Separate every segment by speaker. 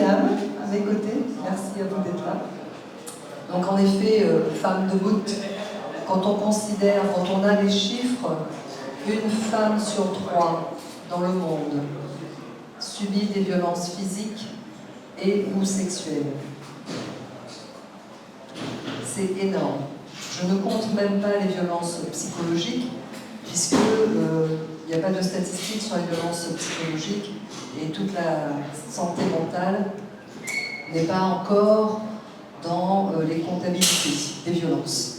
Speaker 1: Myriam, à mes côtés. Merci à vous d'être là. Donc en effet, femme de Bout, quand on considère, quand on a les chiffres, une femme sur 3 dans le monde subit des violences physiques et ou sexuelles. C'est énorme. Je ne compte même pas les violences psychologiques, puisque il n'y a pas de statistiques sur les violences psychologiques et toute la santé mentale n'est pas encore dans les comptabilités des violences.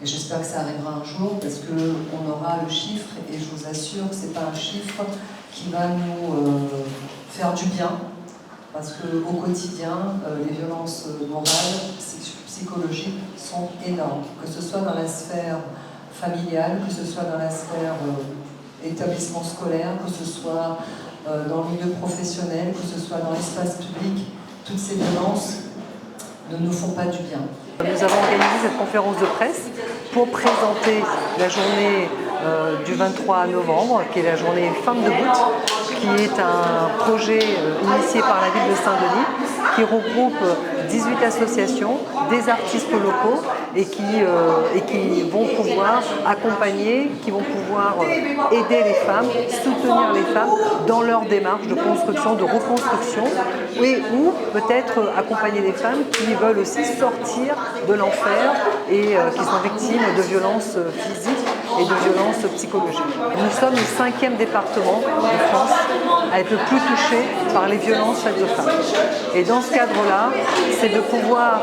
Speaker 1: Et j'espère que ça arrivera un jour parce qu'on aura le chiffre et je vous assure que ce n'est pas un chiffre qui va nous faire du bien parce qu'au quotidien, les violences morales, psychologiques sont énormes, que ce soit dans la sphère familiale, que ce soit dans la sphère établissement scolaire, que ce soit dans le milieu professionnel, que ce soit dans l'espace public, toutes ces violences ne nous font pas du bien. Nous avons organisé cette conférence de presse pour présenter la journée du 23 novembre, qui est la journée Femmes de Bout, qui est un projet initié par la ville de Saint-Denis, qui regroupe 18 associations, des artistes locaux et qui vont pouvoir accompagner, qui vont pouvoir aider les femmes, soutenir les femmes dans leur démarche de construction, de reconstruction, ou peut-être accompagner les femmes qui veulent aussi sortir de l'enfer et qui sont victimes de violences physiques et de violences psychologiques. Nous sommes le 5e département de France à être le plus touché par les violences faites aux femmes. Et dans ce cadre-là, c'est de pouvoir...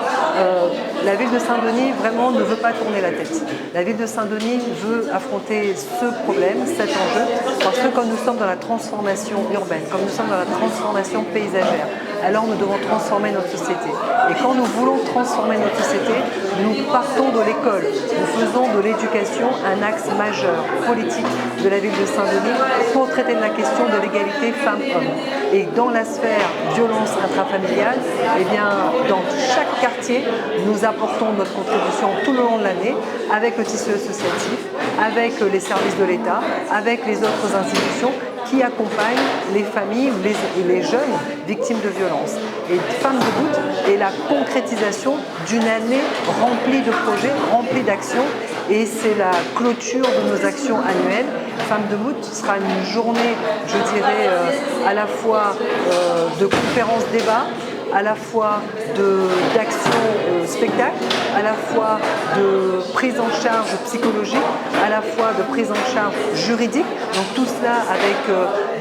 Speaker 1: la ville de Saint-Denis vraiment ne veut pas tourner la tête. La ville de Saint-Denis veut affronter ce problème, cet enjeu, parce que quand nous sommes dans la transformation urbaine, quand nous sommes dans la transformation paysagère, alors nous devons transformer notre société. Et quand nous voulons transformer notre société, nous partons de l'école. Nous faisons de l'éducation un axe majeur politique de la ville de Saint-Denis pour traiter de la question de l'égalité femmes-hommes. Et dans la sphère violence intrafamiliale, eh bien, dans chaque quartier, nous apportons notre contribution tout le long de l'année avec le tissu associatif, avec les services de l'État, avec les autres institutions qui accompagnent les familles et les jeunes victimes de violences. Et Femmes de Bout est la concrétisation d'une année remplie de projets, remplie d'actions, et c'est la clôture de nos actions annuelles. Femmes de Bout sera une journée, je dirais, à la fois de conférences débats, à la fois d'actions spectacles, à la fois de prise en charge psychologique, à la fois de prise en charge juridique. Donc tout cela avec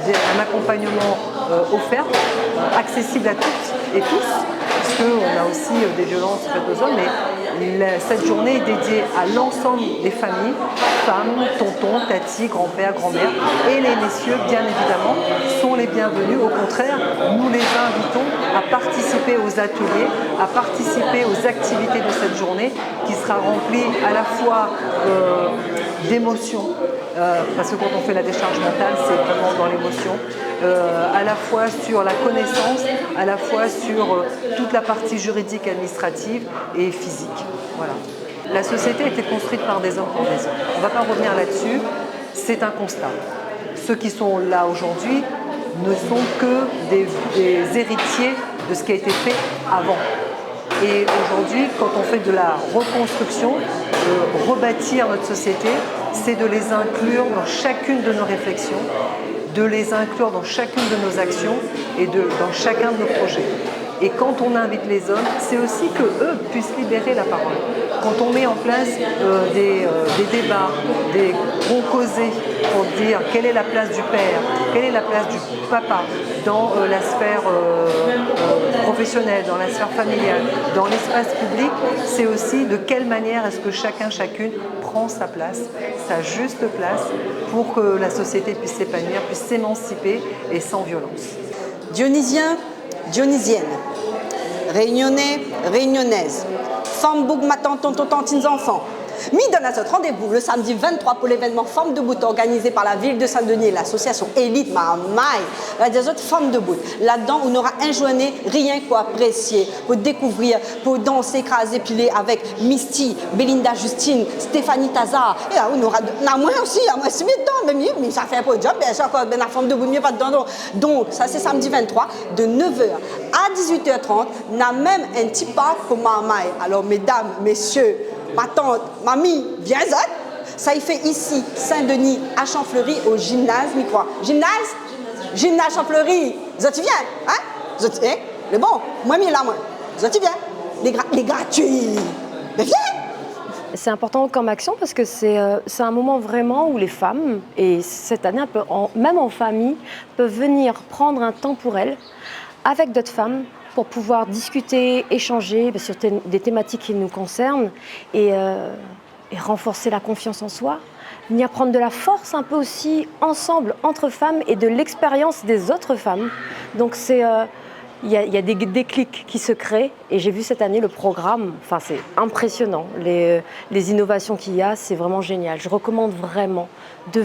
Speaker 1: un accompagnement offert, accessible à toutes et tous, puisqu'on a aussi des violences faites aux hommes, mais cette journée est dédiée à l'ensemble des familles, femmes, tontons, tatis, grands-pères, grand-mères, et les messieurs, bien évidemment, sont les bienvenus. Au contraire, nous les invitons à participer aux ateliers, à participer aux activités de cette journée qui sera remplie à la fois d'émotions, parce que quand on fait la décharge mentale, c'est vraiment dans l'émotion, à la fois sur la connaissance, à la fois sur toute la partie juridique, administrative et physique. Voilà. La société a été construite par des hommes pour des hommes. On ne va pas revenir là-dessus, c'est un constat. Ceux qui sont là aujourd'hui ne sont que des héritiers de ce qui a été fait avant. Et aujourd'hui, quand on fait de la reconstruction, rebâtir notre société, c'est de les inclure dans chacune de nos réflexions, de les inclure dans chacune de nos actions et dans chacun de nos projets. Et quand on invite les hommes, c'est aussi qu'eux puissent libérer la parole. Quand on met en place des débats, des bons causés pour dire quelle est la place du père, quelle est la place du papa dans la sphère professionnelle, dans la sphère familiale, dans l'espace public, c'est aussi de quelle manière est-ce que chacun, chacune prend sa place, sa juste place pour que la société puisse s'épanouir, puisse s'émanciper et sans violence.
Speaker 2: Dionysien, Dionysienne, Réunionnais, Réunionnaise, Femme, Boug, ma tante, tonton, tantines, enfants, m'y donne à ce rendez-vous le samedi 23 pour l'événement Femmes debout organisé par la ville de Saint-Denis et l'association Élite Mamaï, des autres femmes debout. Là-dedans, on aura un journée rien qu'à apprécier, pour découvrir, pour danser, écraser, piler avec Misty, Belinda Justine, Stéphanie Tazar. Et là, on aura moi aussi, moi aussi, mais ça fait un peu de job, bien sûr, encore la femme debout, mieux pas dedans. Donc, ça c'est samedi 23, de 9h à 18h30, on a même un petit parc pour Mamaï. Alors, mesdames, messieurs, ma tante, mamie, viens ça il fait ici, Saint-Denis, à Champfleury, au gymnase, mais quoi? Gymnase Champfleury. Tu viens, hein? Mais bon, moi, je suis là, moi. Tu viens. Les gratuits. Mais viens!
Speaker 3: C'est important comme action parce que c'est un moment vraiment où les femmes, et cette année, même en famille, peuvent venir prendre un temps pour elles, avec d'autres femmes, pour pouvoir discuter, échanger sur des thématiques qui nous concernent et renforcer la confiance en soi, venir prendre de la force un peu aussi ensemble, entre femmes, et de l'expérience des autres femmes. Donc il y a des déclics qui se créent et j'ai vu cette année le programme, enfin c'est impressionnant, les innovations qu'il y a, c'est vraiment génial. Je recommande vraiment de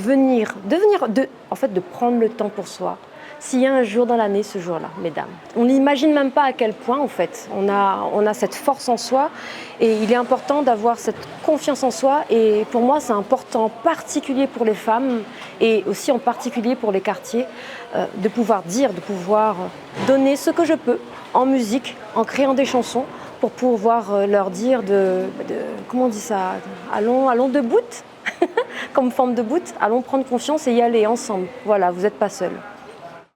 Speaker 3: prendre le temps pour soi. S'il y a un jour dans l'année, ce jour-là, mesdames. On n'imagine même pas à quel point, en fait, on a cette force en soi et il est important d'avoir cette confiance en soi et pour moi, c'est important, en particulier pour les femmes et aussi en particulier pour les quartiers, de pouvoir donner ce que je peux en musique, en créant des chansons pour pouvoir leur dire comment on dit ça, allons debout, comme forme de bout, allons prendre confiance et y aller ensemble. Voilà, vous n'êtes pas seuls.